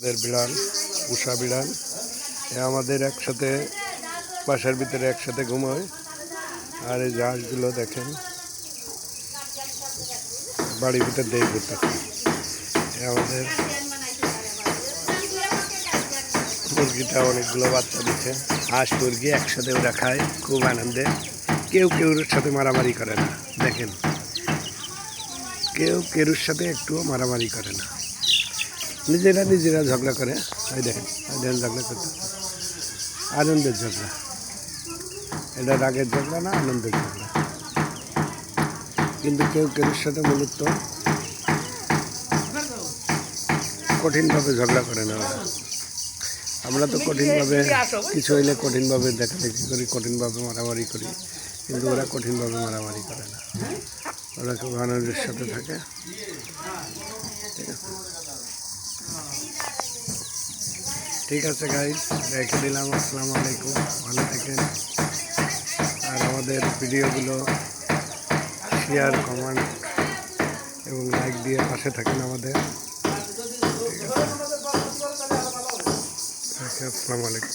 বিড়াল উষা বিড়াল আমাদের একসাথে বাসার ভিতরে একসাথে ঘুমোয়। আর এই হাঁসগুলো দেখেন বাড়ির ভিতর দিয়ে ঘুরতেছে। আমাদের মুরগিটা অনেকগুলো বাচ্চা দিচ্ছে। হাঁস মুরগি একসাথে ওরা খায় খুব আনন্দে। কেউ কেউর সাথে মারামারি করে না, দেখেন কেউ কেউর সাথে একটুও মারামারি করে না, নিজেরা ঝগড়া করে। ওই দেখেন ঝগড়া করতে, আনন্দের ঝগড়া। এটা রাগের ঝগড়া না, আনন্দের ঝগড়া। কিন্তু কেউ কেউর সাথে মূলত কঠিনভাবে ঝগড়া করে না ওরা। আমরা তো কঠিনভাবে কিছু হইলে কঠিনভাবে দেখাদেখি করি, কঠিনভাবে মারামারি করি, কিন্তু ওরা কঠিনভাবে মারামারি করে না। ওরা খুব আনন্দের সাথে থাকে। ঠিক আছে গাইস, রেখে দিলাম। আসসালামু আলাইকুম, ভালো থাকেন। আর আমাদের ভিডিওগুলো শেয়ার, কমেন্ট এবং লাইক দিয়ে পাশে থাকেন আমাদের। ঠিক আছে, আসসালামু আলাইকুম।